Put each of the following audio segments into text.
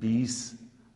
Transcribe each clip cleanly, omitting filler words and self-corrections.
20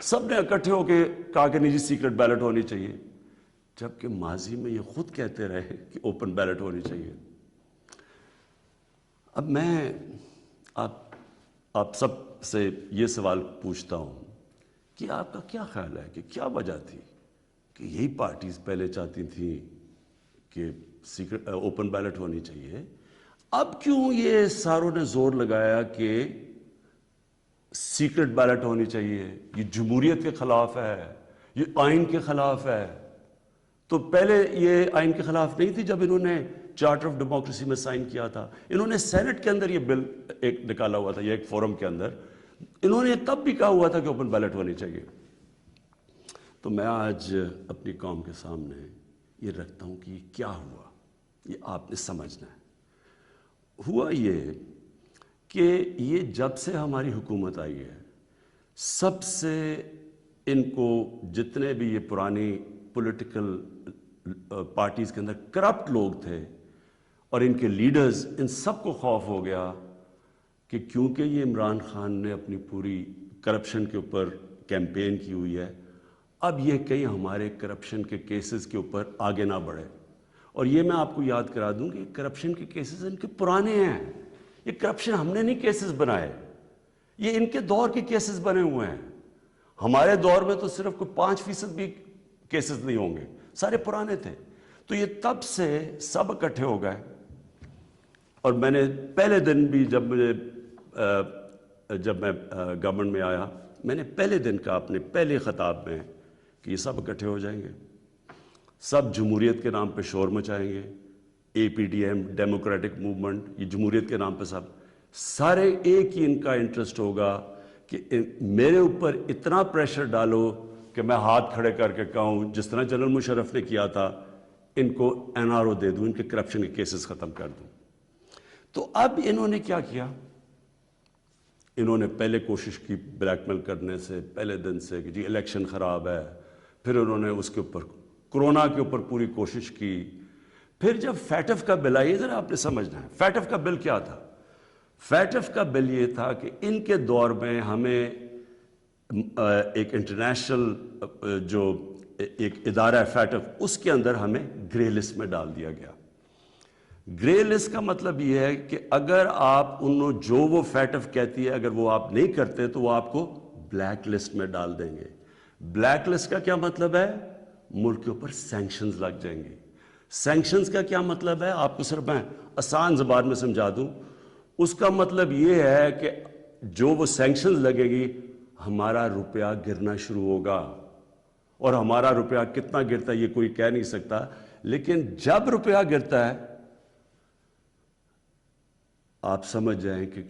سب نے اکٹھے ہو کے کہا کہ نہیں جی سیکرٹ بیلٹ ہونی چاہیے، جبکہ ماضی میں یہ خود کہتے رہے کہ اوپن بیلٹ ہونی چاہیے۔ اب میں آپ سب سے یہ سوال پوچھتا ہوں کہ آپ کا کیا خیال ہے کہ کیا وجہ تھی کہ یہی پارٹیز پہلے چاہتی تھیں کہ سیکرٹ اوپن بیلٹ ہونی چاہیے، اب کیوں یہ ساروں نے زور لگایا کہ سیکرٹ بیلٹ ہونی چاہیے؟ یہ جمہوریت کے خلاف ہے، یہ آئین کے خلاف ہے۔ تو پہلے یہ آئین کے خلاف نہیں تھی جب انہوں نے چارٹر آف ڈیموکریسی میں سائن کیا تھا، انہوں نے سینٹ کے اندر یہ بل ایک نکالا ہوا تھا، یہ ایک فورم کے اندر انہوں نے تب بھی کہا ہوا تھا کہ اوپن بیلٹ ہونی چاہیے۔ تو میں آج اپنی قوم کے سامنے یہ رکھتا ہوں کہ یہ کیا ہوا، یہ آپ نے سمجھنا ہے۔ ہوا یہ کہ یہ جب سے ہماری حکومت آئی ہے، سب سے ان کو جتنے بھی یہ پرانی پولیٹیکل پارٹیز کے اندر کرپٹ لوگ تھے اور ان کے لیڈرز، ان سب کو خوف ہو گیا کہ کیونکہ یہ عمران خان نے اپنی پوری کرپشن کے اوپر کیمپین کی ہوئی ہے، اب یہ کہیں ہمارے کرپشن کے کیسز کے اوپر آگے نہ بڑھے۔ اور یہ میں آپ کو یاد کرا دوں کہ کرپشن کے کیسز ان کے پرانے ہیں، یہ کرپشن ہم نے نہیں کیسز بنائے، یہ ان کے دور کے کیسز بنے ہوئے ہیں۔ ہمارے دور میں تو صرف کوئی 5% بھی کیسز نہیں ہوں گے، سارے پرانے تھے۔ تو یہ تب سے سب اکٹھے ہو گئے، اور میں نے پہلے دن بھی جب میں گورنمنٹ میں آیا، میں نے پہلے دن کہا اپنے پہلے خطاب میں کہ یہ سب اکٹھے ہو جائیں گے، سب جمہوریت کے نام پہ شور مچائیں گے، اے P D M Democratic Movement, یہ جمہوریت کے نام پہ سارے ایک ہی ان کا انٹرسٹ ہوگا کہ میرے اوپر اتنا پریشر ڈالو کہ میں ہاتھ کھڑے کر کے کہوں جس طرح جنرل مشرف نے کیا تھا، ان کو این آر او دے دوں، ان کے کرپشن کے کیسز ختم کر دوں۔ تو اب انہوں نے کیا کیا؟ انہوں نے پہلے کوشش کی بلیک میل کرنے سے پہلے دن سے کہ جی الیکشن خراب ہے، پھر انہوں نے اس کے اوپر کرونا کے اوپر پوری کوشش کی، پھر جب فیٹف کا بل آئی، ذرا آپ نے سمجھنا ہے فیٹف کا بل کیا تھا۔ فیٹف کا بل یہ تھا کہ ان کے دور میں ہمیں ایک انٹرنیشنل جو ایک ادارہ ہے فیٹف، اس کے اندر ہمیں گرے لسٹ میں ڈال دیا گیا۔ گرے لسٹ کا مطلب یہ ہے کہ اگر آپ جو وہ فیٹف کہتی ہے اگر وہ آپ نہیں کرتے تو وہ آپ کو بلیک لسٹ میں ڈال دیں گے۔ بلیک لسٹ کا کیا مطلب ہے؟ ملک کے اوپر سینکشنز لگ جائیں گے۔ سینکشنز کا کیا مطلب ہے؟ آپ کو صرف میں آسان زبان میں سمجھا دوں، اس کا مطلب یہ ہے کہ جو وہ سینکشنز لگے گی، ہمارا روپیہ گرنا شروع ہوگا، اور ہمارا روپیہ کتنا گرتا ہے یہ کوئی کہہ نہیں سکتا، لیکن جب روپیہ گرتا ہے آپ سمجھ جائیں کہ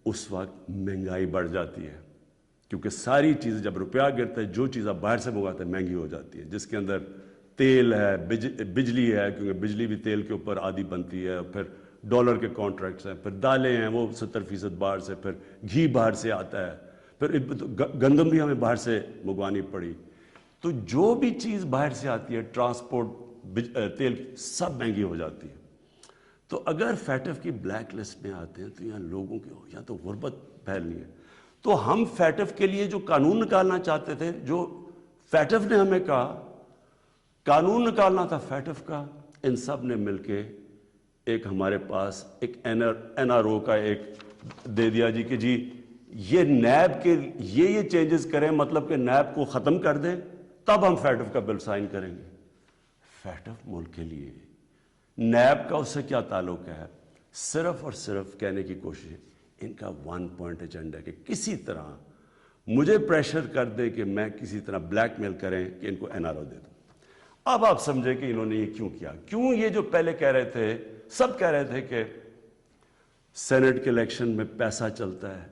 اس وقت مہنگائی بڑھ جاتی ہے، کیونکہ ساری چیزیں جب روپیہ گرتا ہے، جو چیز آپ باہر سے منگواتے ہیں مہنگی ہو جاتی ہے، جس کے اندر تیل ہے، بجلی ہے، کیونکہ بجلی بھی تیل کے اوپر آدھی بنتی ہے، پھر ڈالر کے کانٹریکٹس ہیں، پھر دالیں ہیں وہ 70% باہر سے، پھر گھی باہر سے آتا ہے، پھر گندم بھی ہمیں باہر سے منگوانی پڑی۔ تو جو بھی چیز باہر سے آتی ہے، ٹرانسپورٹ، تیل، سب مہنگی ہو جاتی ہے۔ تو اگر فیٹف کی بلیک لسٹ میں آتے ہیں تو یہاں لوگوں کی یا تو غربت پھیلنی ہے۔ تو ہم فیٹف کے لیے جو قانون نکالنا چاہتے تھے، جو فیٹف نے ہمیں کہا قانون نکالنا تھا فیٹف کا، ان سب نے مل کے ایک ہمارے پاس ایک این آر او کا ایک دے دیا جی کہ جی یہ نیب کے یہ چینجز کریں، مطلب کہ نیب کو ختم کر دیں، تب ہم فیٹف کا بل سائن کریں گے۔ فیٹف ملک کے لیے، نیب کا اس سے کیا تعلق ہے؟ صرف اور صرف کہنے کی کوشش ہے، ان کا 1 پوائنٹ ایجنڈا ہے کہ کسی طرح مجھے پریشر کر دے کہ میں کسی طرح بلیک میل کریں کہ ان کو این آر او دے دوں۔ اب آپ سمجھیں کہ انہوں نے یہ کیوں کیا؟ کیوں یہ جو پہلے کہہ رہے تھے، سب کہہ رہے تھے کہ سینٹ کے الیکشن میں پیسہ چلتا ہے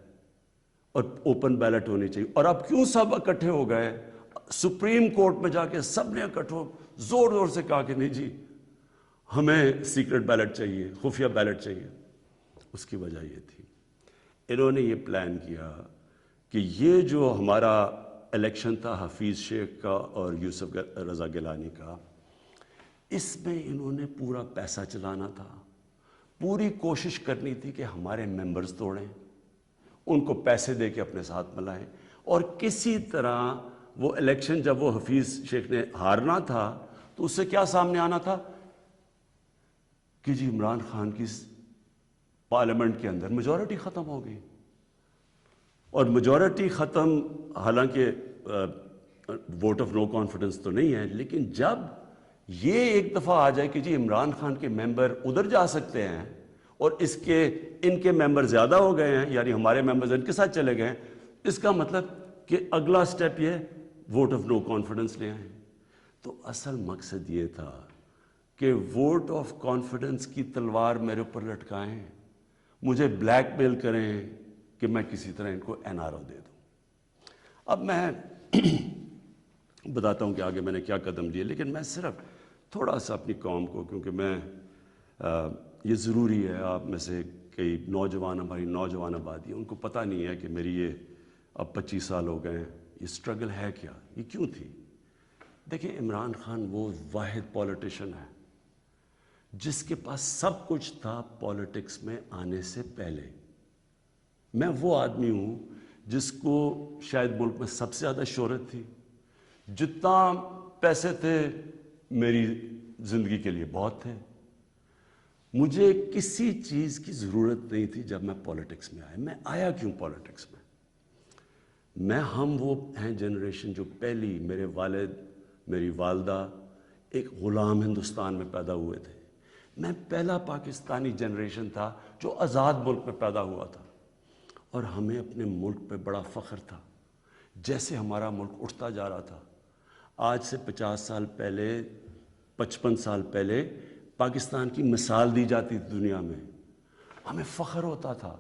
اور اوپن بیلٹ ہونی چاہیے، اور اب کیوں سب اکٹھے ہو گئے؟ سپریم کورٹ میں جا کے سب نے اکٹھے زور زور سے کہا کہ نہیں جی ہمیں سیکرٹ بیلٹ چاہیے، خفیہ بیلٹ چاہیے۔ اس کی وجہ یہ تھی، انہوں نے یہ پلان کیا کہ یہ جو ہمارا الیکشن تھا حفیظ شیخ کا اور یوسف رضا گیلانی کا، اس میں انہوں نے پورا پیسہ چلانا تھا، پوری کوشش کرنی تھی کہ ہمارے ممبرز توڑیں، ان کو پیسے دے کے اپنے ساتھ ملائیں، اور کسی طرح وہ الیکشن جب وہ حفیظ شیخ نے ہارنا تھا تو اس سے کیا سامنے آنا تھا کہ جی عمران خان کی پارلیمنٹ کے اندر میجورٹی ختم ہو گئی. اور میجورٹی ختم حالانکہ ووٹ آف نو کانفیڈنس تو نہیں ہے، لیکن جب یہ ایک دفعہ آ جائے کہ جی عمران خان کے ممبر ادھر جا سکتے ہیں اور ان کے ممبر زیادہ ہو گئے ہیں، یعنی ہمارے ممبرز ان کے ساتھ چلے گئے ہیں، اس کا مطلب کہ اگلا سٹیپ یہ ووٹ آف نو کانفیڈنس لے آئیں. تو اصل مقصد یہ تھا کہ ووٹ آف کانفیڈنس کی تلوار میرے اوپر لٹکائیں، مجھے بلیک میل کریں کہ میں کسی طرح ان کو NRO دے دوں. اب میں بتاتا ہوں کہ آگے میں نے کیا قدم لیے، لیکن میں صرف تھوڑا سا اپنی قوم کو، کیونکہ میں یہ ضروری ہے، آپ میں سے کئی نوجوان، ہماری نوجوان آبادی، ان کو پتہ نہیں ہے کہ میری یہ اب 25 سال ہو گئے ہیں، یہ سٹرگل ہے کیا، یہ کیوں تھی. دیکھیں عمران خان وہ واحد پولیٹیشن ہے جس کے پاس سب کچھ تھا پولیٹکس میں آنے سے پہلے. میں وہ آدمی ہوں جس کو شاید ملک میں سب سے زیادہ شہرت تھی، جتنا پیسے تھے میری زندگی کے لیے بہت تھے، مجھے کسی چیز کی ضرورت نہیں تھی. جب میں پولیٹکس میں میں آیا کیوں پولیٹکس میں ہم وہ ہیں جنریشن جو پہلی، میرے والد میری والدہ ایک غلام ہندوستان میں پیدا ہوئے تھے. میں پہلا پاکستانی جنریشن تھا جو آزاد ملک میں پیدا ہوا تھا، اور ہمیں اپنے ملک پہ بڑا فخر تھا. جیسے ہمارا ملک اٹھتا جا رہا تھا، آج سے 50 سال پہلے، 55 سال پہلے پاکستان کی مثال دی جاتی تھی دنیا میں، ہمیں فخر ہوتا تھا.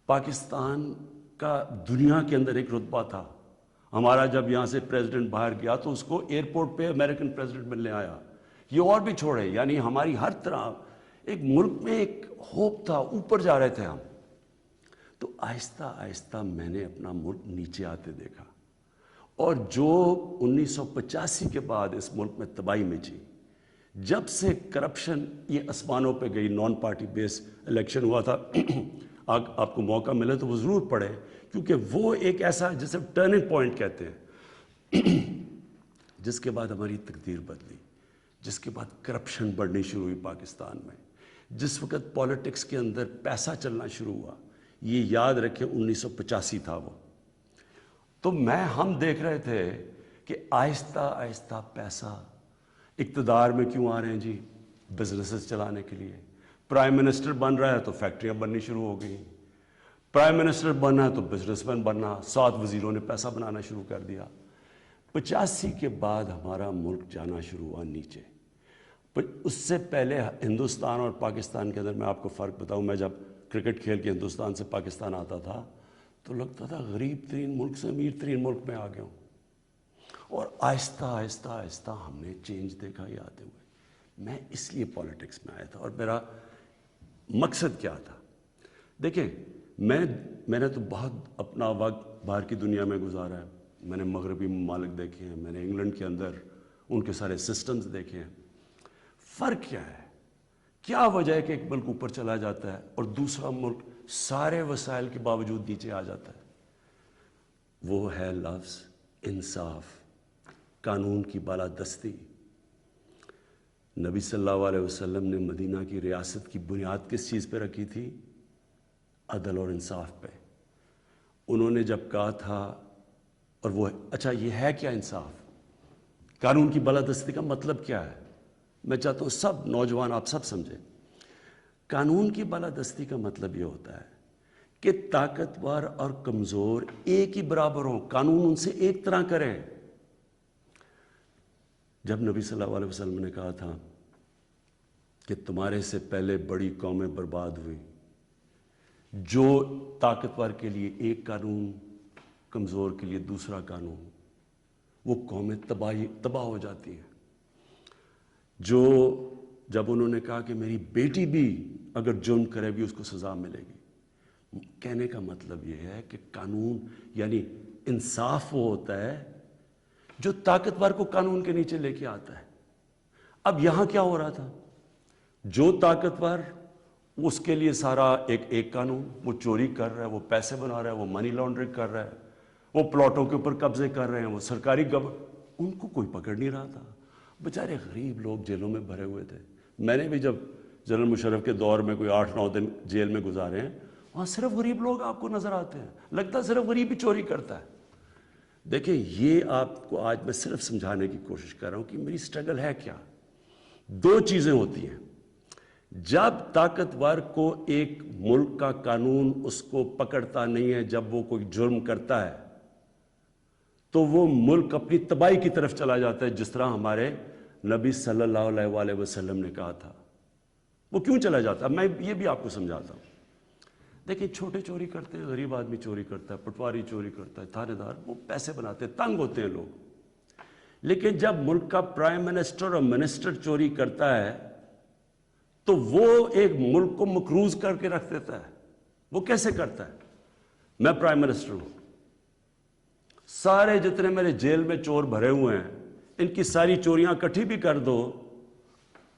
پاکستان کا دنیا کے اندر ایک رتبہ تھا. ہمارا جب یہاں سے پریزیڈنٹ باہر گیا تو اس کو ایئرپورٹ پہ امریکن پریزیڈنٹ ملنے آیا. یہ اور بھی چھوڑے، یعنی ہماری ہر طرح ایک ملک میں ایک ہوپ تھا، اوپر جا رہے تھے ہم. تو آہستہ آہستہ میں نے اپنا ملک نیچے آتے دیکھا، اور جو 1985 کے بعد اس ملک میں تباہی مچی، جب سے کرپشن یہ آسمانوں پہ گئی، نان پارٹی بیس الیکشن ہوا تھا. آپ کو موقع ملے تو وہ ضرور پڑھیں، کیونکہ وہ ایک ایسا جسے ٹرننگ پوائنٹ کہتے ہیں، جس کے بعد ہماری تقدیر بدلی، جس کے بعد کرپشن بڑھنی شروع ہوئی پاکستان میں، جس وقت پولیٹکس کے اندر پیسہ چلنا شروع ہوا. یہ یاد رکھیں 1985 تھا وہ. تو ہم دیکھ رہے تھے کہ آہستہ آہستہ پیسہ اقتدار میں کیوں آ رہے ہیں جی؟ بزنسز چلانے کے لیے. پرائم منسٹر بن رہا ہے تو فیکٹریاں بننی شروع ہو گئی، پرائم منسٹر بننا ہے تو بزنس مین بننا، 7 وزیروں نے پیسہ بنانا شروع کر دیا. 85 کے بعد ہمارا ملک جانا شروع ہوا نیچے. اس سے پہلے ہندوستان اور پاکستان کے اندر میں آپ کو فرق بتاؤں، میں جب کرکٹ کھیل کے ہندوستان سے پاکستان آتا تھا تو لگتا تھا غریب ترین ملک سے امیر ترین ملک میں آ گیا ہوں. اور آہستہ آہستہ آہستہ ہم نے چینج دیکھا یہ آتے ہوئے. میں اس لیے پولیٹکس میں آیا تھا، اور میرا مقصد کیا تھا؟ دیکھیں میں نے تو بہت اپنا وقت باہر کی دنیا میں گزارا ہے. میں نے مغربی ممالک دیکھے ہیں، میں نے انگلینڈ کے اندر ان کے سارے سسٹمز دیکھے ہیں. فرق کیا ہے؟ کیا وجہ ہے کہ ایک ملک اوپر چلا جاتا ہے اور دوسرا ملک سارے وسائل کے باوجود نیچے آ جاتا ہے؟ وہ ہے لفظ انصاف، قانون کی بالادستی. نبی صلی اللہ علیہ وسلم نے مدینہ کی ریاست کی بنیاد کس چیز پہ رکھی تھی؟ عدل اور انصاف پہ. انہوں نے جب کہا تھا، اور وہ اچھا یہ ہے کیا انصاف؟ قانون کی بالادستی کا مطلب کیا ہے؟ میں چاہتا ہوں سب نوجوان آپ سب سمجھیں. قانون کی بالادستی کا مطلب یہ ہوتا ہے کہ طاقتور اور کمزور ایک ہی برابر ہوں، قانون ان سے ایک طرح کرے. جب نبی صلی اللہ علیہ وسلم نے کہا تھا کہ تمہارے سے پہلے بڑی قومیں برباد ہوئی، جو طاقتور کے لیے ایک قانون، کمزور کے لیے دوسرا قانون، وہ قومیں تباہ ہو جاتی ہیں. جب انہوں نے کہا کہ میری بیٹی بھی اگر جرم کرے بھی اس کو سزا ملے گی، کہنے کا مطلب یہ ہے کہ قانون یعنی انصاف وہ ہوتا ہے جو طاقتور کو قانون کے نیچے لے کے آتا ہے. اب یہاں کیا ہو رہا تھا؟ جو طاقتور اس کے لیے سارا ایک قانون، وہ چوری کر رہا ہے، وہ پیسے بنا رہا ہے، وہ منی لانڈرنگ کر رہا ہے، وہ پلاٹوں کے اوپر قبضے کر رہے ہیں, وہ سرکاری ان کو کوئی پکڑ نہیں رہا تھا. بیچارے غریب لوگ جیلوں میں بھرے ہوئے تھے. میں نے بھی جب جنرل مشرف کے دور میں کوئی 8-9 دن جیل میں گزارے ہیں, وہاں صرف غریب لوگ آپ کو نظر آتے ہیں, لگتا ہے صرف غریب ہی چوری کرتا ہے. دیکھیں, یہ آپ کو آج میں صرف سمجھانے کی کوشش کر رہا ہوں کہ میری سٹرگل ہے کیا. 2 چیزیں ہوتی ہیں. جب طاقتور کو ایک ملک کا قانون اس کو پکڑتا نہیں ہے, جب وہ کوئی جرم کرتا ہے, تو وہ ملک اپنی تباہی کی طرف چلا جاتا ہے, جس طرح ہمارے نبی صلی اللہ علیہ وآلہ وسلم نے کہا تھا. وہ کیوں چلا جاتا ہے, میں یہ بھی آپ کو سمجھاتا ہوں. دیکھیں, چھوٹے چوری کرتے ہیں, غریب آدمی چوری کرتا ہے, پٹواری چوری کرتا ہے, تھانے دار, وہ پیسے بناتے ہیں, تنگ ہوتے ہیں لوگ. لیکن جب ملک کا پرائم منسٹر اور منسٹر چوری کرتا ہے تو وہ ایک ملک کو مقروض کر کے رکھ دیتا ہے. وہ کیسے کرتا ہے؟ میں پرائم منسٹر ہوں, سارے جتنے میرے جیل میں چور بھرے ہوئے ہیں, ان کی ساری چوریاں اکٹھی بھی کر دو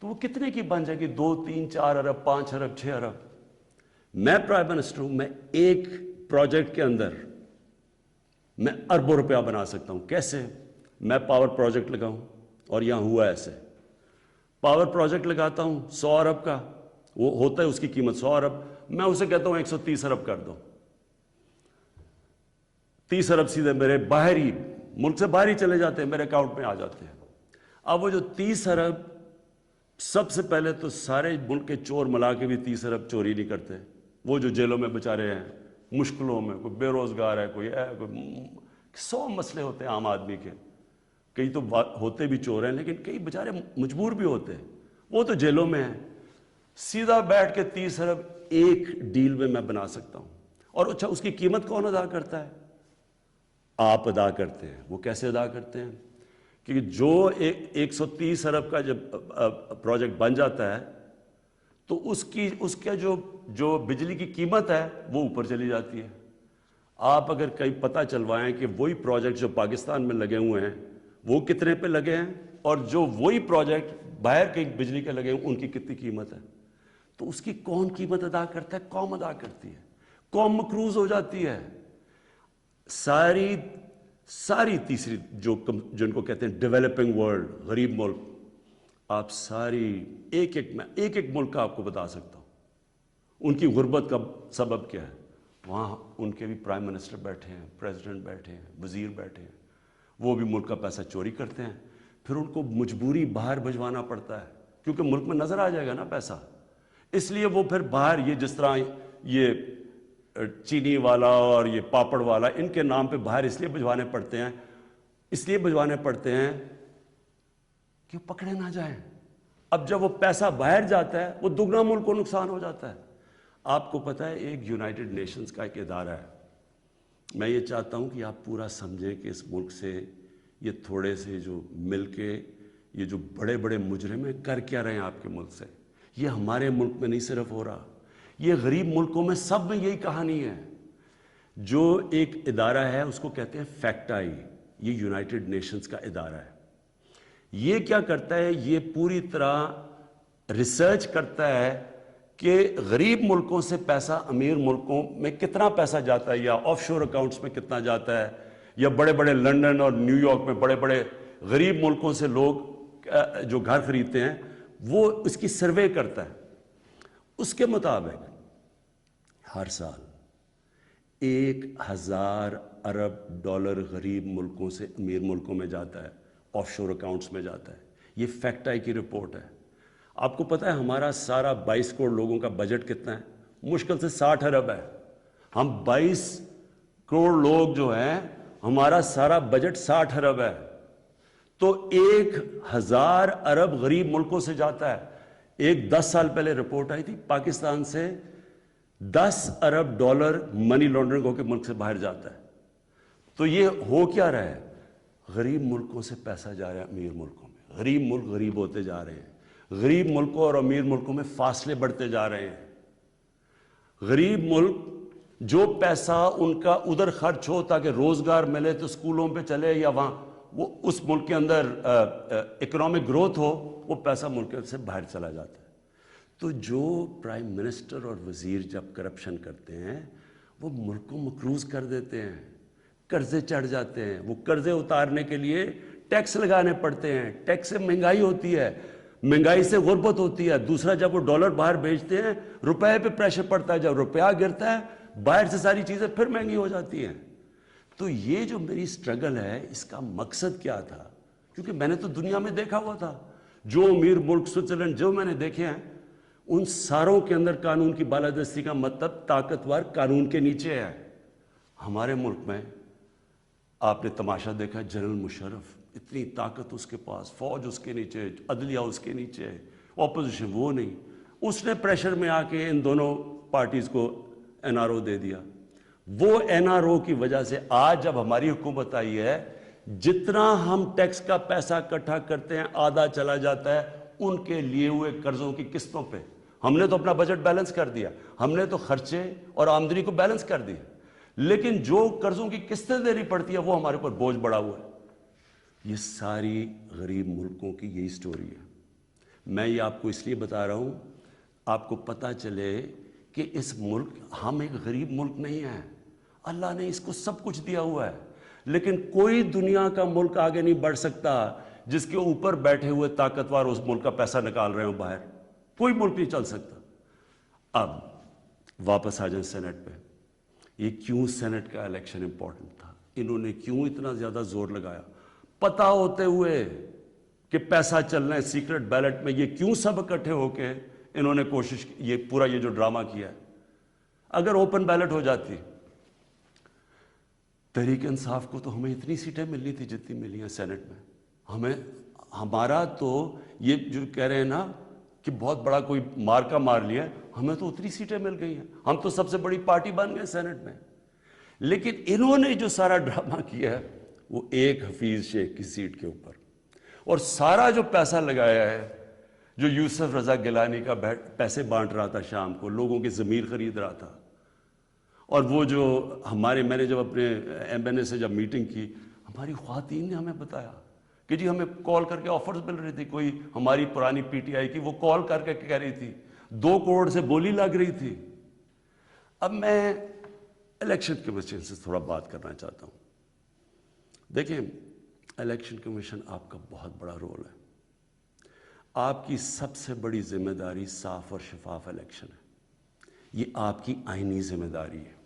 تو وہ کتنے کی بن جائے گی؟ 2, 3, 4 ارب, 5 ارب, 6 ارب. میں پرائم منسٹر ہوں, میں ایک پروجیکٹ کے اندر میں اربوں روپیہ بنا سکتا ہوں. کیسے؟ میں پاور پروجیکٹ لگاؤں, اور یہاں ہوا ایسے. پاور پروجیکٹ لگاتا ہوں 100 ارب کا, وہ ہوتا ہے اس کی قیمت 100 ارب, میں اسے کہتا ہوں 130 ارب کر دو. 30 ارب سیدھے میرے باہر ہی, ملک سے باہر ہی چلے جاتے ہیں, میرے اکاؤنٹ میں آ جاتے ہیں. اب وہ جو 30 ارب, سب سے پہلے تو سارے ملک کے چور ملا کے بھی 30 ارب چوری نہیں کرتے. وہ جو جیلوں میں بیچارے ہیں, مشکلوں میں, کوئی بے روزگار ہے, کوئی 100 مسئلے ہوتے ہیں عام آدمی کے. کئی تو ہوتے بھی چور ہیں, لیکن کئی بیچارے مجبور بھی ہوتے ہیں, وہ تو جیلوں میں ہیں. سیدھا بیٹھ کے 30 ارب ایک ڈیل میں بنا سکتا ہوں. اور اچھا, اس کی قیمت کون ادا کرتا ہے؟ آپ ادا کرتے ہیں. وہ کیسے ادا کرتے ہیں؟ کیونکہ جو 130 ارب کا جب پروجیکٹ بن جاتا ہے تو اس کا جو بجلی کی قیمت ہے وہ اوپر چلی جاتی ہے. آپ اگر کہیں پتہ چلوائیں کہ وہی پروجیکٹ جو پاکستان میں لگے ہوئے ہیں وہ کتنے پہ لگے ہیں, اور جو وہی پروجیکٹ باہر کہیں بجلی کے لگے ہیں ان کی کتنی قیمت ہے, تو اس کی کون قیمت ادا کرتا ہے؟ قوم ادا کرتی ہے. قوم مقروض ہو جاتی ہے. ساری تیسری جن کو کہتے ہیں ڈیولپنگ ورلڈ, غریب ملک, آپ ساری ایک ایک ملک کا آپ کو بتا سکتا ہوں ان کی غربت کا سبب کیا ہے. وہاں ان کے بھی پرائم منسٹر بیٹھے ہیں, پریزیڈنٹ بیٹھے ہیں, وزیر بیٹھے ہیں, وہ بھی ملک کا پیسہ چوری کرتے ہیں. پھر ان کو مجبوری باہر بھجوانا پڑتا ہے, کیونکہ ملک میں نظر آ جائے گا نا پیسہ. اس لیے وہ پھر باہر, یہ جس طرح یہ چینی والا اور یہ پاپڑ والا, ان کے نام پہ باہر اس لیے بھجوانے پڑتے ہیں کہ وہ پکڑے نہ جائیں. اب جب وہ پیسہ باہر جاتا ہے وہ دگنا ملک کو نقصان ہو جاتا ہے. آپ کو پتہ ہے ایک یونائٹڈ نیشنز کا ایک ادارہ ہے, میں یہ چاہتا ہوں کہ آپ پورا سمجھیں کہ اس ملک سے یہ تھوڑے سے جو مل کے یہ جو بڑے بڑے مجرم ہیں کر کیا رہے ہیں آپ کے ملک سے. یہ ہمارے ملک میں نہیں صرف ہو رہا, یہ غریب ملکوں میں سب میں یہی کہانی ہے. جو ایک ادارہ ہے اس کو کہتے ہیں فیکٹائی, یہ یونائٹڈ نیشنز کا ادارہ ہے. یہ کیا کرتا ہے؟ یہ پوری طرح ریسرچ کرتا ہے کہ غریب ملکوں سے پیسہ امیر ملکوں میں کتنا پیسہ جاتا ہے, یا آف شور اکاؤنٹس میں کتنا جاتا ہے, یا بڑے بڑے لنڈن اور نیو یارک میں بڑے بڑے غریب ملکوں سے لوگ جو گھر خریدتے ہیں وہ اس کی سروے کرتا ہے. اس کے مطابق ہر سال 1000 ارب ڈالر غریب ملکوں سے امیر ملکوں میں جاتا ہے, آف شور اکاؤنٹس میں جاتا ہے. یہ فیکٹائی کی رپورٹ ہے. آپ کو پتہ ہے ہمارا سارا 22 کروڑ لوگوں کا بجٹ کتنا ہے؟ مشکل سے 60 ارب ہے. ہم 22 کروڑ لوگ جو ہیں, ہمارا سارا بجٹ 60 ارب ہے. تو 1000 ارب غریب ملکوں سے جاتا ہے. ایک 10 سال پہلے رپورٹ آئی تھی, پاکستان سے 10 ارب ڈالر منی لانڈرنگ ہو کے ملک سے باہر جاتا ہے. تو یہ ہو کیا رہا ہے؟ غریب ملکوں سے پیسہ جا رہا ہے امیر ملکوں میں, غریب ملک غریب ہوتے جا رہے ہیں, غریب ملکوں اور امیر ملکوں میں فاصلے بڑھتے جا رہے ہیں. غریب ملک جو پیسہ ان کا ادھر خرچ ہو تاکہ روزگار ملے تو اسکولوں پہ چلے, یا وہاں وہ اس ملک کے اندر اکنامک گروتھ ہو, وہ پیسہ ملک سے باہر چلا جاتا ہے. تو جو پرائم منسٹر اور وزیر جب کرپشن کرتے ہیں وہ ملک کو مقروض کر دیتے ہیں, قرضے چڑھ جاتے ہیں. وہ قرضے اتارنے کے لیے ٹیکس لگانے پڑتے ہیں. ٹیکس سے مہنگائی ہوتی ہے, مہنگائی سے غربت ہوتی ہے. دوسرا, جب وہ ڈالر باہر بیچتے ہیں, روپے پہ پریشر پڑتا ہے. جب روپیہ گرتا ہے, باہر سے ساری چیزیں پھر مہنگی ہو جاتی ہیں. تو یہ جو میری سٹرگل ہے, اس کا مقصد کیا تھا؟ کیونکہ میں نے تو دنیا میں دیکھا ہوا تھا, جو امیر ملک سوئٹزرلینڈ جو میں نے دیکھے ہیں, ان ساروں کے اندر قانون کی بالادستی کا مطلب طاقتور قانون کے نیچے ہے. ہمارے ملک میں آپ نے تماشا دیکھا, جنرل مشرف, اتنی طاقت اس کے پاس, فوج اس کے نیچے, عدلیہ اس کے نیچے, اپوزیشن وہ نہیں. اس نے پریشر میں آ کے ان دونوں پارٹیز کو این آر او دے دیا. وہ این آر او کی وجہ سے آج جب ہماری حکومت آئی ہے, جتنا ہم ٹیکس کا پیسہ اکٹھا کرتے ہیں آدھا چلا جاتا ہے ان کے لیے ہوئے قرضوں کی قسطوں پہ. ہم نے تو اپنا بجٹ بیلنس کر دیا, ہم نے تو خرچے اور آمدنی کو بیلنس کر دیا, لیکن جو قرضوں کی قسطیں دینی پڑتی ہے وہ ہمارے اوپر بوجھ بڑا ہوا ہے. یہ ساری غریب ملکوں کی یہی سٹوری ہے. میں یہ آپ کو اس لیے بتا رہا ہوں, آپ کو پتہ چلے کہ اس ملک, ہم ایک غریب ملک نہیں ہیں. اللہ نے اس کو سب کچھ دیا ہوا ہے, لیکن کوئی دنیا کا ملک آگے نہیں بڑھ سکتا جس کے اوپر بیٹھے ہوئے طاقتور اس ملک کا پیسہ نکال رہے ہوں باہر. کوئی ملک نہیں چل سکتا. اب واپس آ جائیں سینٹ پہ. یہ کیوں سینٹ کا الیکشن امپورٹنٹ تھا؟ انہوں نے کیوں اتنا زیادہ زور لگایا پتہ ہوتے ہوئے کہ پیسہ چلنا ہے سیکرٹ بیلٹ میں؟ یہ کیوں سب اکٹھے ہو کے انہوں نے کوشش کی, یہ پورا یہ جو ڈرامہ کیا ہے؟ اگر اوپن بیلٹ ہو جاتی, تحریک انصاف کو تو ہمیں اتنی سیٹیں ملنی تھی جتنی ملی ہیں سینٹ میں. ہمیں, ہمارا تو یہ جو کہہ رہے ہیں نا کہ بہت بڑا کوئی مارکا مار لیا, ہمیں تو اتنی سیٹیں مل گئی ہیں, ہم تو سب سے بڑی پارٹی بن گئے سینٹ میں. لیکن انہوں نے جو سارا ڈرامہ کیا ہے وہ ایک حفیظ شیخ کی سیٹ کے اوپر, اور سارا جو پیسہ لگایا ہے, جو یوسف رضا گیلانی کا پیسے بانٹ رہا تھا شام کو, لوگوں کی ضمیر خرید رہا تھا. اور وہ جو ہمارے, میں نے جب اپنے ایم این اے سے جب میٹنگ کی, ہماری خواتین نے ہمیں بتایا کہ جی ہمیں کال کر کے آفرز مل رہی تھی. کوئی ہماری پرانی پی ٹی آئی کی, وہ کال کر کے کہہ رہی تھی 2 کروڑ سے بولی لگ رہی تھی. اب میں الیکشن کمیشن سے تھوڑا بات کرنا چاہتا ہوں. دیکھیں, الیکشن کمیشن آپ کا بہت بڑا رول ہے. آپ کی سب سے بڑی ذمہ داری صاف اور شفاف الیکشن ہے. یہ آپ کی آئینی ذمہ داری ہے.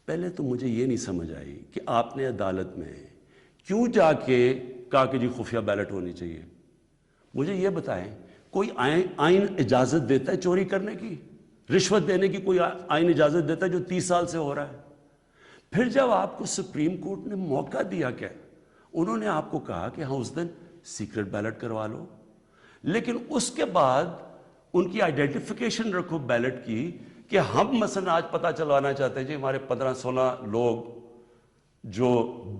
پہلے تو مجھے یہ نہیں سمجھ آئی کہ آپ نے عدالت میں کیوں جا کے کہا کہ جی خفیہ بیلٹ ہونی چاہیے. مجھے یہ بتائیں, کوئی آئین اجازت دیتا ہے چوری کرنے کی, رشوت دینے کی؟ کوئی آئین اجازت دیتا ہے جو 30 سال سے ہو رہا ہے؟ پھر جب آپ کو سپریم کورٹ نے موقع دیا, کہ انہوں نے آپ کو کہا کہ ہاں اس دن سیکرٹ بیلٹ کروا لو, لیکن اس کے بعد ان کی آئیڈینٹیفیکیشن رکھو بیلٹ کی, کہ ہم مثلا آج پتہ چلوانا چاہتے ہیں جی ہمارے 15-16 لوگ جو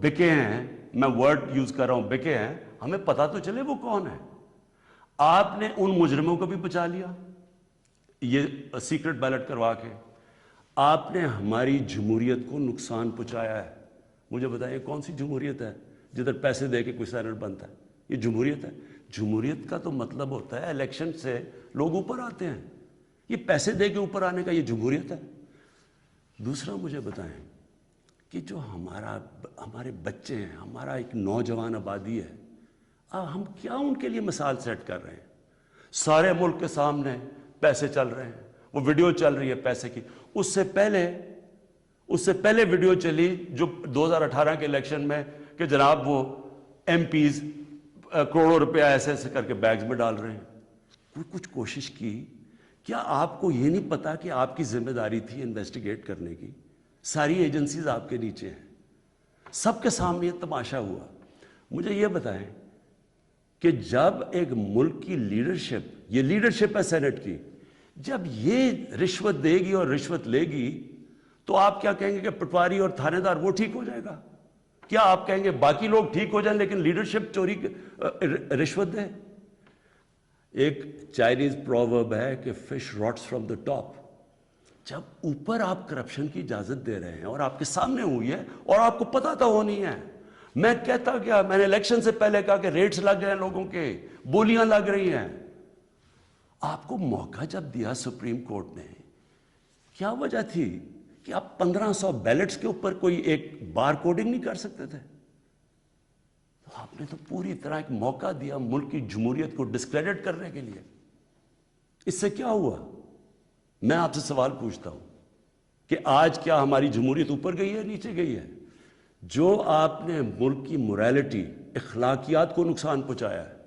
بکے ہیں, میں ورڈ یوز کر رہا ہوں بکے ہیں, ہمیں پتہ تو چلے وہ کون ہے. آپ نے ان مجرموں کو بھی بچا لیا یہ سیکرٹ بیلٹ کروا کے. آپ نے ہماری جمہوریت کو نقصان پہنچایا ہے. مجھے بتائیے کون سی جمہوریت ہے جدھر پیسے دے کے کوئی سینٹ بنتا ہے؟ یہ جمہوریت ہے؟ جمہوریت کا تو مطلب ہوتا ہے الیکشن سے لوگ اوپر آتے ہیں. یہ پیسے دے کے اوپر آنے کا یہ جمہوریت ہے؟ دوسرا مجھے بتائیں کہ جو ہمارے بچے ہیں, ہمارا ایک نوجوان آبادی ہے, ہم کیا ان کے لیے مثال سیٹ کر رہے ہیں؟ سارے ملک کے سامنے پیسے چل رہے ہیں, وہ ویڈیو چل رہی ہے پیسے کی. اس سے پہلے ویڈیو چلی جو 2018 کے الیکشن میں کہ جناب وہ ایم پیز کروڑوں روپیہ ایسے ایسے کر کے بیگز میں ڈال رہے ہیں. کوئی کچھ کوشش کی؟ کیا آپ کو یہ نہیں پتا کہ آپ کی ذمہ داری تھی انویسٹیگیٹ کرنے کی؟ ساری ایجنسیز آپ کے نیچے ہیں, سب کے سامنے یہ تماشا ہوا. مجھے یہ بتائیں کہ جب ایک ملک کی لیڈرشپ, یہ لیڈرشپ ہے سینٹ کی, جب یہ رشوت دے گی اور رشوت لے گی تو آپ کیا کہیں گے کہ پٹواری اور تھانے دار وہ ٹھیک ہو جائے گا؟ کیا آپ کہیں گے باقی لوگ ٹھیک ہو جائیں لیکن لیڈرشپ چوری رشوت دے؟ ایک چائنیز پروورب ہے کہ fish rots from the top. جب اوپر آپ کرپشن کی اجازت دے رہے ہیں اور آپ کے سامنے ہوئی ہے اور آپ کو پتا تو ہونی ہے. میں کہتا کیا, میں نے الیکشن سے پہلے کہا کہ ریٹس لگ گئے ہیں لوگوں کے, بولیاں لگ رہی ہیں. آپ کو موقع جب دیا سپریم کورٹ نے, کیا وجہ تھی کہ آپ 1500 بیلٹس کے اوپر کوئی ایک بار کوڈنگ نہیں کر سکتے تھے؟ تو آپ نے تو پوری طرح ایک موقع دیا ملک کی جمہوریت کو ڈسکریڈٹ کرنے کے لیے. اس سے کیا ہوا؟ میں آپ سے سوال پوچھتا ہوں کہ آج کیا ہماری جمہوریت اوپر گئی ہے نیچے گئی ہے؟ جو آپ نے ملک کی موریلٹی اخلاقیات کو نقصان پہنچایا ہے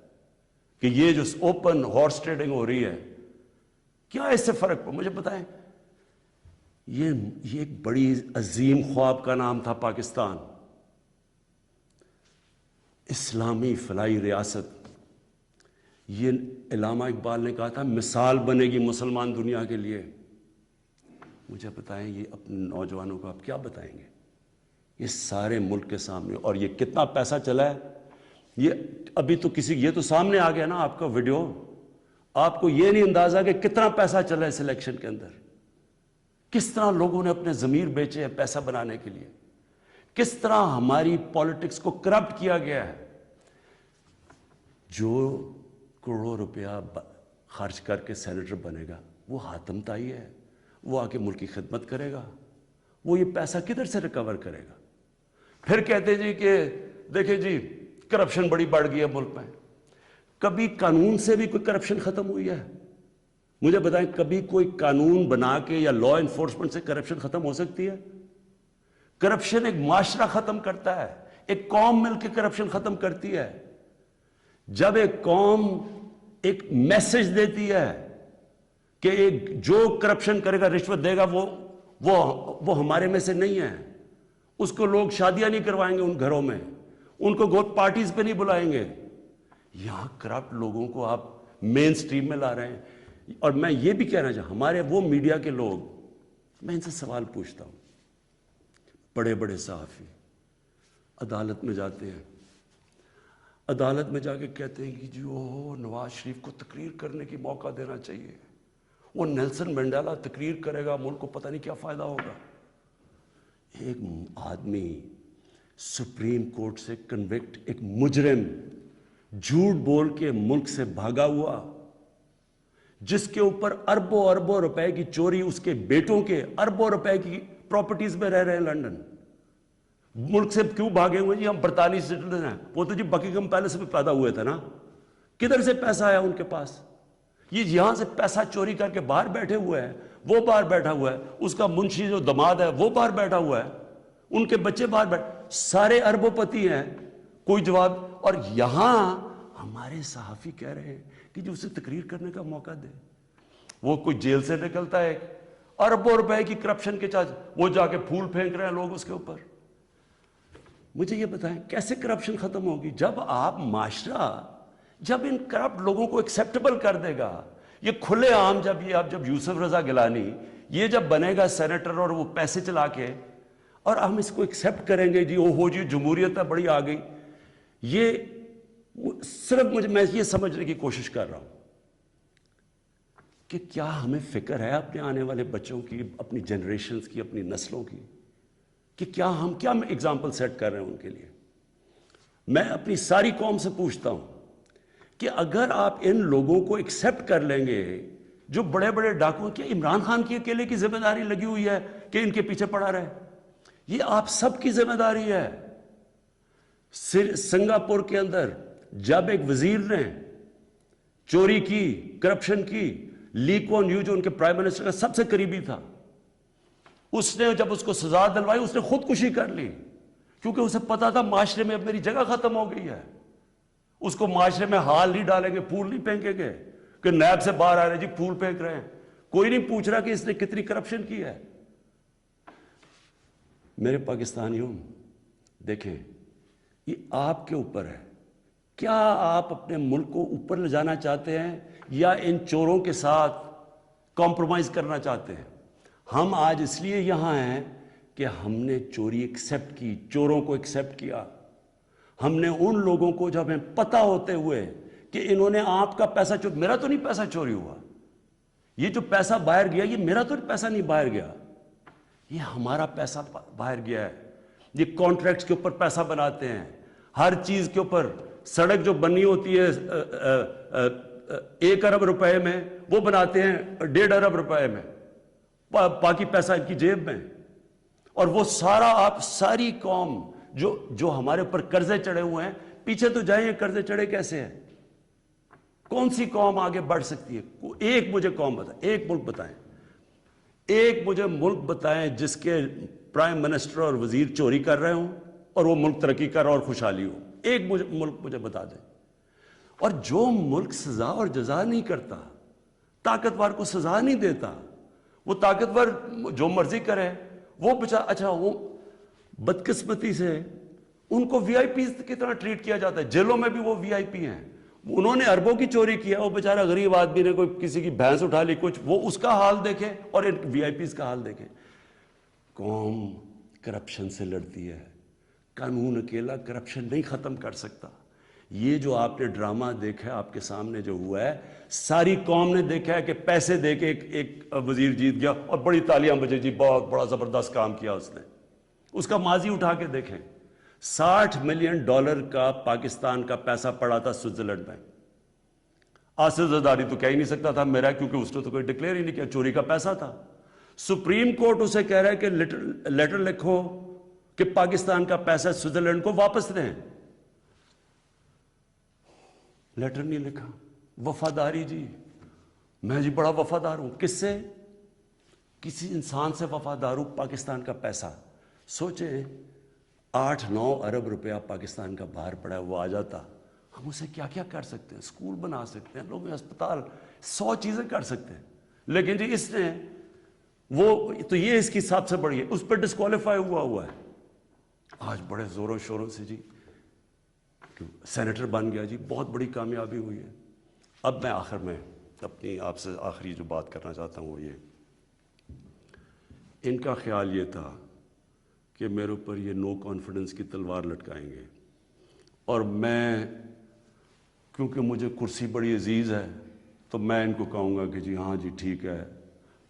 کہ یہ جو اوپن ہارس ٹریڈنگ ہو رہی ہے، کیا اس سے فرق مجھے بتائیں. یہ ایک بڑی عظیم خواب کا نام تھا پاکستان، اسلامی فلاحی ریاست. یہ علامہ اقبال نے کہا تھا مثال بنے گی مسلمان دنیا کے لیے. مجھے بتائیں یہ اپنے نوجوانوں کو آپ کیا بتائیں گے؟ یہ سارے ملک کے سامنے، اور یہ کتنا پیسہ چلا ہے. یہ ابھی تو یہ تو سامنے آ گیا نا آپ کا ویڈیو. آپ کو یہ نہیں اندازہ کہ کتنا پیسہ چلا ہے اس الیکشن کے اندر. کس طرح لوگوں نے اپنے ضمیر بیچے ہیں پیسہ بنانے کے لیے. کس طرح ہماری پالیٹکس کو کرپٹ کیا گیا ہے. جو کروڑوں روپیہ خرچ کر کے سینیٹر بنے گا وہ حاتم طائی ہے، وہ آ کے ملک کی خدمت کرے گا. وہ یہ پیسہ کدھر سے ریکور کرے گا؟ پھر کہتے جی کہ دیکھیں جی کرپشن بڑی بڑھ گئی ہے ملک میں. کبھی قانون سے بھی کوئی کرپشن ختم ہوئی ہے؟ مجھے بتائیں کبھی کوئی قانون بنا کے یا لا انفورسمنٹ سے کرپشن ختم ہو سکتی ہے؟ کرپشن ایک معاشرہ ختم کرتا ہے، ایک قوم مل کے کرپشن ختم کرتی ہے. جب ایک قوم ایک میسج دیتی ہے کہ جو کرپشن کرے گا رشوت دے گا وہ ہمارے میں سے نہیں ہے، اس کو لوگ شادیاں نہیں کروائیں گے ان گھروں میں، ان کو گوٹ پارٹیز پہ نہیں بلائیں گے. یہاں کرپٹ لوگوں کو آپ مین سٹریم میں لا رہے ہیں. اور میں یہ بھی کہنا چاہتا ہوں ہمارے وہ میڈیا کے لوگ، میں ان سے سوال پوچھتا ہوں. بڑے بڑے صحافی عدالت میں جاتے ہیں، عدالت میں جا کے کہتے ہیں کہ جی نواز شریف کو تقریر کرنے کی موقع دینا چاہیے، وہ نیلسن منڈیلا تقریر کرے گا ملک کو پتہ نہیں کیا فائدہ ہوگا. ایک آدمی سپریم کورٹ سے کنوکٹ، ایک مجرم جھوٹ بول کے ملک سے بھاگا ہوا، جس کے اوپر اربوں اربوں روپے کی چوری، اس کے بیٹوں کے اربوں روپے کی پراپرٹیز میں رہ رہے ہیں لنڈن. ملک سے کیوں بھاگے ہوئے؟ جی ہم برطانوی سٹیزن ہیں. وہ تو جی بکنگھم پیلس میں پیدا ہوئے تھے نا. کدھر سے پیسہ آیا ان کے پاس؟ یہ یہاں سے پیسہ چوری کر کے باہر بیٹھے ہوئے ہیں. وہ باہر بیٹھا ہوا ہے، اس کا منشی جو دماد ہے وہ باہر بیٹھا ہوا ہے، ان کے بچے باہر بیٹھے، سارے اربوں پتی ہیں. کوئی جواب. اور یہاں ہمارے صحافی کہہ رہے ہیں کہ جو اسے تقریر کرنے کا موقع دے. وہ کوئی جیل سے نکلتا ہے اربوں روپے کی کرپشن کے چارج، وہ جا کے پھول پھینک رہے ہیں لوگ اس کے اوپر. مجھے یہ بتائیں کیسے کرپشن ختم ہوگی؟ جب آپ معاشرہ جب ان کرپٹ لوگوں کو ایکسیپٹیبل کر دے گا. یہ کھلے عام جب یوسف رضا گیلانی یہ جب بنے گا سینیٹر اور وہ پیسے چلا کے، اور ہم اس کو ایکسیپٹ کریں گے جی جی جمہوریت ہے بڑی آ گئی. یہ صرف میں یہ سمجھنے کی کوشش کر رہا ہوں کہ کیا ہمیں فکر ہے اپنے آنے والے بچوں کی، اپنی جنریشنز کی، اپنی نسلوں کی، کہ کیا ایگزامپل سیٹ کر رہے ہیں ان کے لیے. میں اپنی ساری قوم سے پوچھتا ہوں کہ اگر آپ ان لوگوں کو ایکسیپٹ کر لیں گے جو بڑے بڑے ڈاکو، کیا عمران خان کی اکیلے کی ذمہ داری لگی ہوئی ہے کہ ان کے پیچھے پڑا رہے؟ یہ آپ سب کی ذمہ داری ہے. سنگاپور کے اندر جب ایک وزیر نے چوری کی، کرپشن کی، لی کوان یو جو ان کے پرائم منسٹر کا سب سے قریبی تھا، اس نے جب اس کو سزا دلوائی اس نے خودکشی کر لی، کیونکہ اسے پتا تھا معاشرے میں اب میری جگہ ختم ہو گئی ہے. اس کو معاشرے میں ہال نہیں ڈالیں گے، پھول نہیں پھینکیں گے کہ نیب سے باہر آ رہے جی پھول پھینک رہے ہیں. کوئی نہیں پوچھ رہا کہ اس نے کتنی کرپشن کی ہے. میرے پاکستانیوں دیکھیں، یہ آپ کے اوپر ہے. کیا آپ اپنے ملک کو اوپر لے جانا چاہتے ہیں یا ان چوروں کے ساتھ کمپرومائز کرنا چاہتے ہیں؟ ہم آج اس لیے یہاں ہیں کہ ہم نے چوری ایکسیپٹ کی، چوروں کو ایکسیپٹ کیا. ہم نے ان لوگوں کو جب ہمیں پتہ ہوتے ہوئے کہ انہوں نے آپ کا پیسہ میرا تو نہیں پیسہ چوری ہوا، یہ جو پیسہ باہر گیا یہ میرا تو پیسہ نہیں باہر گیا، یہ ہمارا پیسہ باہر گیا ہے. یہ کانٹریکٹس کے اوپر پیسہ بناتے ہیں، ہر چیز کے اوپر. سڑک جو بنی ہوتی ہے 1 ارب روپے میں، وہ بناتے ہیں 1.5 ارب روپے میں، باقی پیسہ ان کی جیب میں. اور وہ سارا آپ ساری قوم جو ہمارے اوپر قرضے چڑھے ہوئے ہیں, پیچھے تو جائیں, قرضے چڑھے کیسے ہیں؟ کون سی قوم آگے بڑھ سکتی ہے؟ ایک مجھے قوم بتائیں, ایک ملک بتائیں, ایک مجھے ملک بتائیں جس کے پرائم منسٹر اور وزیر چوری کر رہے ہوں اور وہ ملک ترقی کر رہا اور خوشحالی ہو. ایک ملک مجھے بتا دیں. اور جو ملک سزا اور جزا نہیں کرتا, طاقتور کو سزا نہیں دیتا, وہ طاقتور جو مرضی کرے, وہ اچھا وہ بدقسمتی سے ان کو وی آئی پی کی طرح ٹریٹ کیا جاتا ہے. جیلوں میں بھی وہ وی آئی پی ہیں. انہوں نے اربوں کی چوری کیا, وہ بیچارہ غریب آدمی نے کوئی کسی کی بھینس اٹھا لی کچھ, وہ اس کا حال دیکھیں اور وی آئی پیز کا حال دیکھیں. قوم کرپشن سے لڑتی ہے, قانون اکیلا کرپشن نہیں ختم کر سکتا. یہ جو آپ نے ڈرامہ دیکھا ہے آپ کے سامنے جو ہوا ہے, ساری قوم نے دیکھا ہے کہ پیسے دے کے ایک وزیر جیت گیا اور بڑی تالیاں بجے, جی بہت بڑا زبردست کام کیا اس نے. اس کا ماضی اٹھا کے دیکھیں. $60 ملین کا پاکستان کا پیسہ پڑا تھا سوئٹزرلینڈ میں. آصف زرداری تو کہہ ہی نہیں سکتا تھا میرا, کیونکہ اس نے تو کوئی ڈکلیئر ہی نہیں کیا, چوری کا پیسہ تھا. سپریم کورٹ اسے کہہ رہا ہے کہ لیٹر لکھو کہ پاکستان کا پیسہ سوئٹزرلینڈ کو واپس دیں. لیٹر نہیں لکھا. وفاداری جی, میں جی بڑا وفادار ہوں. کس سے؟ کسی انسان سے وفادار ہوں. پاکستان کا پیسہ سوچیں, 8-9 ارب روپیہ پاکستان کا باہر پڑا ہے, وہ آ جاتا, ہم اسے کیا کیا کر سکتے ہیں؟ اسکول بنا سکتے ہیں, لوگ اسپتال, 100 چیزیں کر سکتے ہیں. لیکن جی اس نے وہ تو یہ اس کی سب سے بڑی ہے, اس پہ ڈسکوالیفائی ہوا ہے. آج بڑے زوروں شوروں سے جی سینیٹر بن گیا, جی بہت بڑی کامیابی ہوئی ہے. اب میں آخر میں اپنی آپ سے آخری جو بات کرنا چاہتا ہوں وہ یہ, ان کا خیال یہ تھا کہ میرے اوپر یہ نو کانفیڈنس کی تلوار لٹکائیں گے, اور میں کیونکہ مجھے کرسی بڑی عزیز ہے تو میں ان کو کہوں گا کہ جی ہاں جی ٹھیک ہے,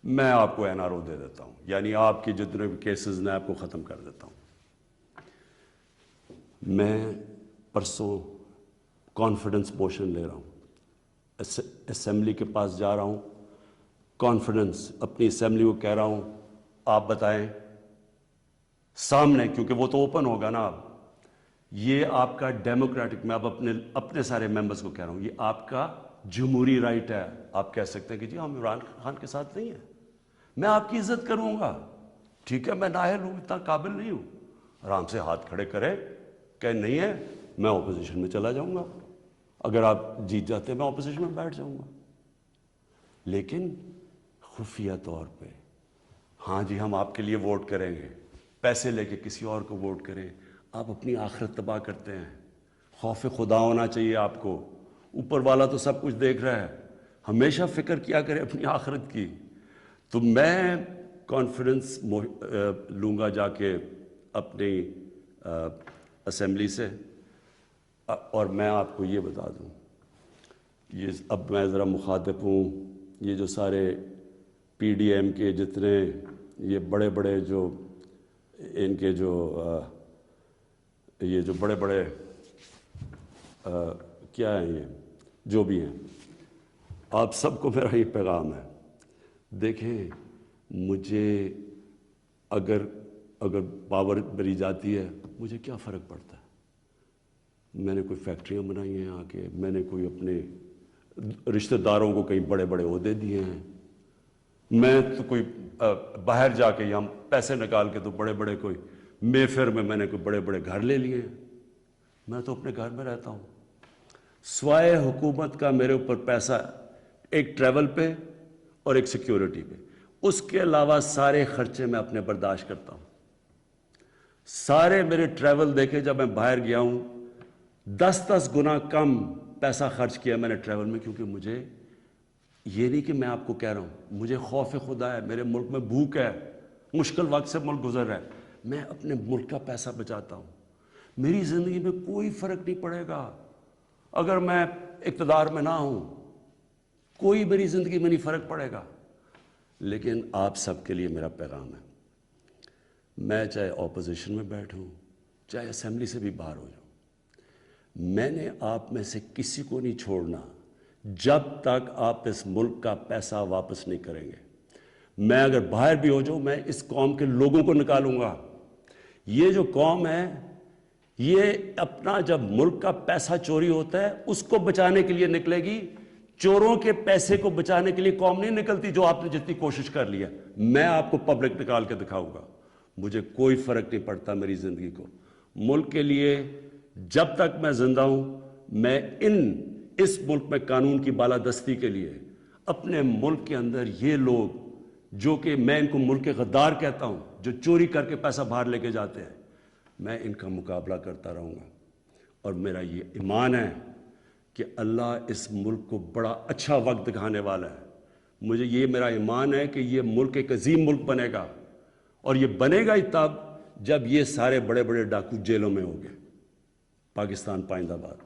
میں آپ کو این آر او دے دیتا ہوں, یعنی آپ کی جتنے بھی کیسز ہیں آپ کو ختم کر دیتا ہوں. میں پرسوں کانفیڈنس موشن لے رہا ہوں, اسمبلی کے پاس جا رہا ہوں, کانفیڈنس اپنی اسمبلی کو کہہ رہا ہوں آپ بتائیں سامنے, کیونکہ وہ تو اوپن ہوگا نا. اب یہ آپ کا ڈیموکریٹک, میں اب اپنے سارے ممبرز کو کہہ رہا ہوں, یہ آپ کا جمہوری رائٹ ہے. آپ کہہ سکتے ہیں کہ جی ہم عمران خان کے ساتھ نہیں ہیں, میں آپ کی عزت کروں گا, ٹھیک ہے, میں نااہل ہوں, اتنا قابل نہیں ہوں. آرام سے ہاتھ کھڑے کرے کہ نہیں ہے, میں اپوزیشن میں چلا جاؤں گا, اگر آپ جیت جاتے ہیں میں اپوزیشن میں بیٹھ جاؤں گا. لیکن خفیہ طور پہ ہاں جی ہم آپ کے لیے ووٹ کریں گے, پیسے لے کے کسی اور کو ووٹ کریں, آپ اپنی آخرت تباہ کرتے ہیں. خوف خدا ہونا چاہیے آپ کو, اوپر والا تو سب کچھ دیکھ رہا ہے, ہمیشہ فکر کیا کرے اپنی آخرت کی. تو میں کانفیڈنس لوں گا جا کے اپنی اسمبلی سے, اور میں آپ کو یہ بتا دوں, یہ اب میں ذرا مخاطب ہوں, یہ جو سارے پی ڈی ایم کے جتنے یہ بڑے بڑے جو ان کے جو یہ جو بڑے بڑے کیا ہیں, یہ جو بھی ہیں, آپ سب کو میرا یہ پیغام ہے, دیکھیں مجھے اگر پاور میری جاتی ہے مجھے کیا فرق پڑتا ہے. میں نے کوئی فیکٹریاں بنائی ہیں آ کے, میں نے کوئی اپنے رشتہ داروں کو کئی بڑے بڑے عہدے دیے ہیں, میں تو کوئی باہر جا کے یا پیسے نکال کے تو بڑے بڑے کوئی مے فیئر میں نے کوئی بڑے بڑے گھر لے لیے ہیں. میں تو اپنے گھر میں رہتا ہوں, سوائے حکومت کا میرے اوپر پیسہ ایک ٹریول پہ اور ایک سیکیورٹی پہ, اس کے علاوہ سارے خرچے میں اپنے برداشت کرتا ہوں. سارے میرے ٹریول دیکھے, جب میں باہر گیا ہوں 10 گنا کم پیسہ خرچ کیا میں نے ٹریول میں, کیونکہ مجھے یہ نہیں کہ میں آپ کو کہہ رہا ہوں, مجھے خوف خدا ہے, میرے ملک میں بھوک ہے, مشکل وقت سے ملک گزر رہا ہے, میں اپنے ملک کا پیسہ بچاتا ہوں. میری زندگی میں کوئی فرق نہیں پڑے گا اگر میں اقتدار میں نہ ہوں, کوئی میری زندگی میں نہیں فرق پڑے گا. لیکن آپ سب کے لیے میرا پیغام ہے, میں چاہے اپوزیشن میں بیٹھوں چاہے اسمبلی سے بھی باہر ہو جاؤں, میں نے آپ میں سے کسی کو نہیں چھوڑنا جب تک آپ اس ملک کا پیسہ واپس نہیں کریں گے. میں اگر باہر بھی ہو جاؤں میں اس قوم کے لوگوں کو نکالوں گا. یہ جو قوم ہے یہ اپنا جب ملک کا پیسہ چوری ہوتا ہے اس کو بچانے کے لیے نکلے گی. چوروں کے پیسے کو بچانے کے لیے قوم نہیں نکلتی جو آپ نے جتنی کوشش کر لی ہے. میں آپ کو پبلک نکال کے دکھاؤں گا. مجھے کوئی فرق نہیں پڑتا میری زندگی کو. ملک کے لیے جب تک میں زندہ ہوں میں اس ملک میں قانون کی بالادستی کے لیے اپنے ملک کے اندر یہ لوگ جو کہ میں ان کو ملک کے غدار کہتا ہوں جو چوری کر کے پیسہ باہر لے کے جاتے ہیں میں ان کا مقابلہ کرتا رہوں گا. اور میرا یہ ایمان ہے کہ اللہ اس ملک کو بڑا اچھا وقت دکھانے والا ہے. مجھے یہ میرا ایمان ہے کہ یہ ملک ایک عظیم ملک بنے گا اور یہ بنے گا ہی تب جب یہ سارے بڑے بڑے ڈاکو جیلوں میں ہوں گے. پاکستان پائندہ باد.